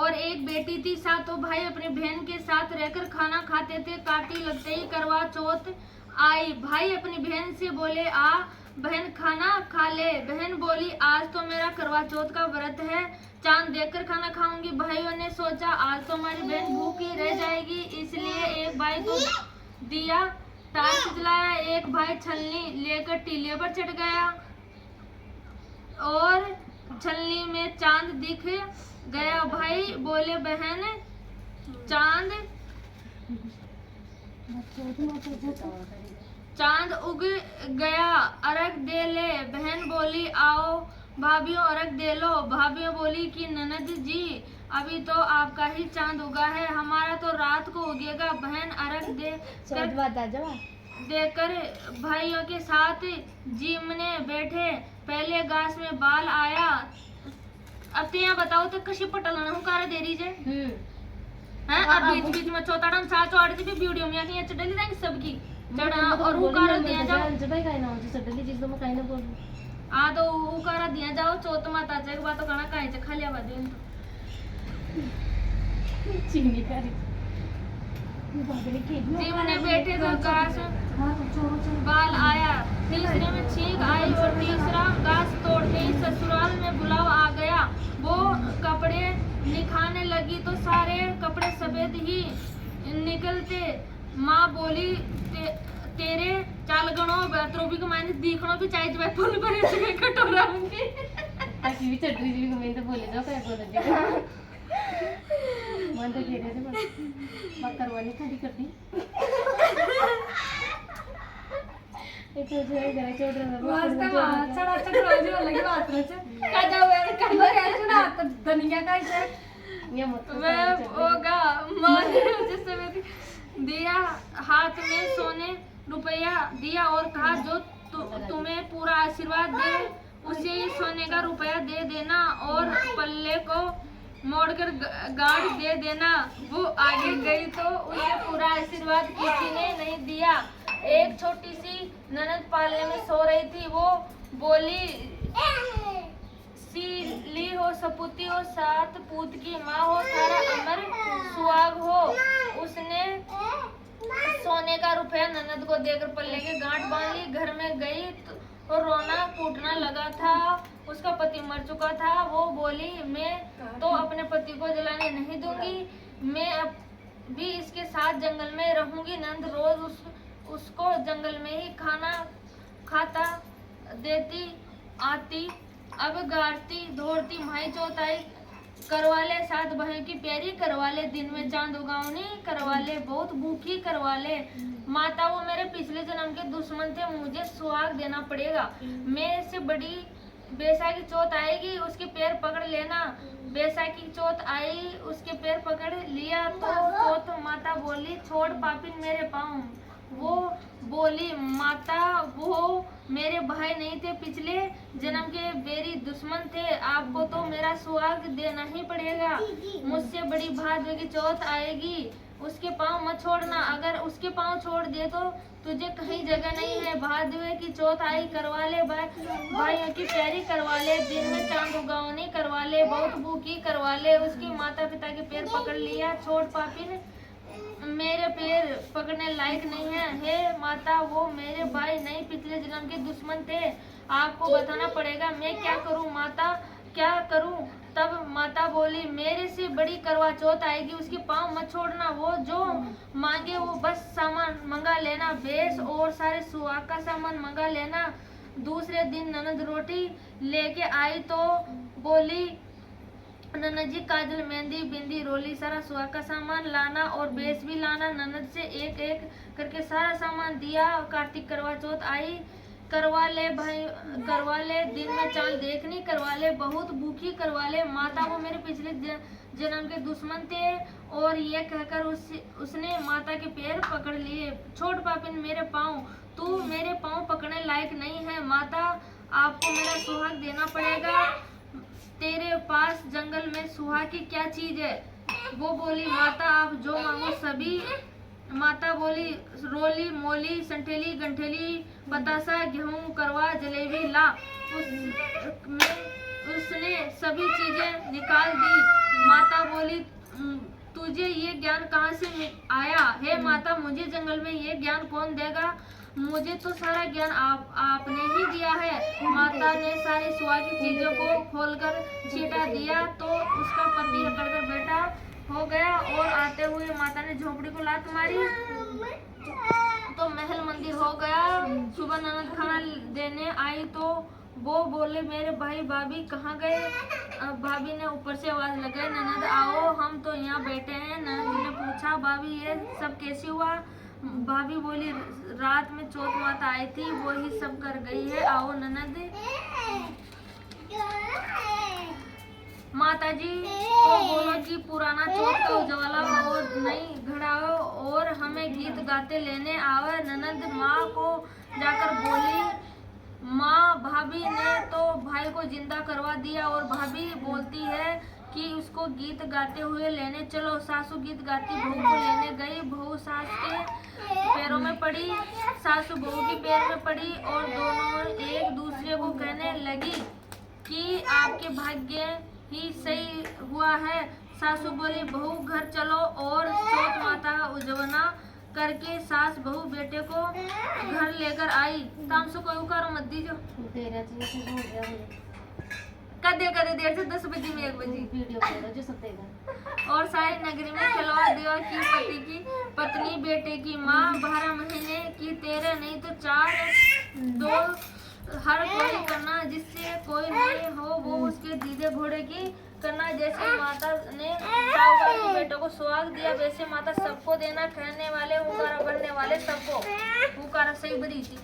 और एक बेटी थी। सातों भाई अपने बहन के साथ रहकर खाना खाते थे। काटी लगते ही करवा चौथ आई। भाई अपनी बहन से बोले, आ बहन खाना खा ले। बहन बोली, आज तो मेरा करवा चौथ का व्रत है, चांद देखकर खाना खाऊंगी। भाइयों ने सोचा आज तो हमारी बहन भूखी रह जाएगी, इसलिए एक भाई तो दिया टार्च जलाया, एक भाई छलनी लेकर टीले पर चढ़ गया और छलनी में चांद दिख गया। भाई बोले, बहन चांद उग गया, अर्घ दे ले। बहन बोली, आओ भाभीओ अर्घ दे लो। भाभीओ बोली कि ननद जी अभी तो आपका ही चांद उगा है, हमारा तो रात को उगेगा। बहन अर्घ देकर भाइयों के साथ जीमने बैठे। पहले घास में बाल आया। अब तो यहाँ बताओ तो कशी पटल हुकार दे रही है अब बीच बीच में चौथाड़म साचो आड़ती भी वीडियो में आके चढ़ली जाएंगे सबकी चढ़ा और हुकार दिया जाओ हाँ तो हुकार दिया जाओ। चौथ माता चे बात कहना कहीं से खालिया बात जीमने बैठे तो घास बाल आया। तीसरे में छींक आई और तीसरा घास तोड़ते ही ससुराल में बुलावा आ गया। वो कपड़े निखाने लगी तो सारे कपड़े सफेद ही निकलते। माँ बोली, तेरे चालगणों बेहतरों भी मैंने दिखना भी चाहिए जब फूल भरे से कटोरा होंगे ऐसी भी चटनी जी को मैं तो बोले जाओ क्या बोल दे मन तो घेरे थे बात करवानी खड़ी करती एक तो जो है घर चोट रहा वास्ता मां चढ़ा चढ़ा जो लगी बात रहे का जाओ यार कल कैसे ना तो दुनिया का है ये मत मैं होगा मां ने जिससे मैं दिया हाथ में सोने रुपया दिया और कहा जो तुम्हें पूरा आशीर्वाद दे उसे ही सोने का रुपया दे देना और पल्ले को मोड़कर गांठ दे देना। वो आगे गई तो उसे पूरा आशीर्वाद किसी ने नहीं दिया। एक छोटी सी ननद पालने में सो रही थी। वो बोली, सीली हो सपूती हो सात पूत की माँ हो थारा अमर सुहाग हो। उसने सोने का रुपया ननद को देकर पल्ले के गांठ बांध ली। घर में गई तो रोना कूटना लगा था। उसका पति मर चुका था। वो बोली, मैं तो अपने पति को जलाने नहीं दूंगी, मैं अब भी इसके साथ जंगल में रहूंगी। नंद रोज उसको जंगल में ही खाना खाता देती आती। अब गारती दौड़ती माई चौथ आई। करवाले सात बहन की प्यारी करवाले, दिन में चांद उगावनी करवाले, बहुत भूखी करवाले। माता वो मेरे पिछले जन्म के दुश्मन थे, मुझे सुहाग देना पड़ेगा। मैं से बड़ी बैसाखी चौथ आएगी, उसके पैर पकड़ लेना। बैसाखी चौथ आई, उसके पैर पकड़ लिया तो चौथ माता बोली, छोड़ पापिन मेरे पाँव। वो बोली, माता वो मेरे भाई नहीं थे, पिछले जन्म के बेरी दुश्मन थे, आपको तो मेरा सुहाग देना ही पड़ेगा। मुझसे बड़ी भाद्र की चौथ आएगी, उसके पाँव मत छोड़ना। अगर उसके पाँव छोड़ दे तो तुझे कहीं जगह नहीं है। भादवे की चौथ आई, करवा ले भाइयों की प्यारी करवा ले, दिन में चांद उगावनी करवा ले, बहुत भूखी करवा ले। उसके माता पिता के पैर पकड़ लिया, छोड़ पापिन मेरे पैर पकड़ने लायक नहीं है। हे माता वो मेरे भाई नहीं, पिछले जन्म के दुश्मन थे, आपको बताना पड़ेगा। मैं क्या करूं माता, क्या करूं? तब माता बोली, मेरे से बड़ी करवा चौथ आएगी, उसके पाँव मत छोड़ना। वो जो मांगे वो बस सामान मंगा लेना, बेस और सारे सुहाग का सामान मंगा लेना। दूसरे दिन ननद रोटी लेके आई तो बोली, ननद जी काजल मेहंदी बिंदी रोली सारा सुहाग का सामान लाना और बेस भी लाना। ननद से एक एक करके सारा सामान दिया। कार्तिक करवा चौथ आई, करवा ले भाई करवा ले, दिन में चांद देखनी करवा ले, बहुत भूखी करवा ले। माता वो मेरे पिछले जन्म के दुश्मन थे। और ये कहकर उसने माता के पैर पकड़ लिए, छोड़ पापिन मेरे पाँव, तू मेरे पाँव पकड़ने लायक नहीं है। माता आपको मेरा सुहाग देना पड़ेगा, तेरे पास जंगल में सुहाग की क्या चीज है? वो बोली, माता आप जो मांगो सभी। माता बोली, रोली मोली संठेली गंठेली बतासा गेहूं करवा जलेबी ला। उसने सभी चीजें निकाल दी। माता बोली, तुझे ये ज्ञान कहाँ से आया? हे माता, मुझे जंगल में ये ज्ञान कौन देगा? मुझे तो सारा ज्ञान आपने ही दिया है। माता ने सारी सुहाग की चीजों को खोलकर छीटा दिया तो उसका पति अकड़कर बेटा हो गया और आते हुए माता ने झोपड़ी को लात मारी तो महल मंदिर हो गया। सुबह ननद खाना देने आई तो वो बोले, मेरे भाई भाभी कहाँ गए? भाभी ने ऊपर से आवाज लगाई, ननद आओ, हम तो यहाँ बैठे हैं। ननद ने पूछा, भाभी ये सब कैसे हुआ? भाभी बोली, रात में चौथ माता आई थी, वो ही सब कर गई है, आओ ननद। माता जी को बोलो कि पुराना चौथ का उजाला और नई घड़ाओ और हमें गीत गाते लेने आवे। ननद माँ को जाकर बोली, माँ, भाभी ने तो भाई को जिंदा करवा दिया और भाभी बोलती है कि उसको गीत गाते हुए लेने चलो। सासू गीत गाती बहू को लेने गई। बहू सास के पैरों में पड़ी, सासू बहू के पैर में पड़ी और दोनों एक दूसरे को कहने लगी कि आपके भाग्य ही सही हुआ है। सासू बोली, बहू घर चलो और चौथ माता का उजवना करके सास बहू बेटे को घर लेकर आई। तामसो को उकारो मत दीजो, कदे कदे देर से 10 बजे में 1 बजे। और सारी नगरी में खिलवा दिया कि पति की पत्नी बेटे की माँ 12 महीने की 13 नहीं तो 4 दो हर कोई करना, जिससे कोई नहीं हो वो उसके दीदे घोड़े की करना। जैसे माता ने साहूकार के बेटों को सुहाग दिया वैसे माता सबको देना, कहने वाले हुकारा बनने वाले सबको हुकारा सही बरी थी।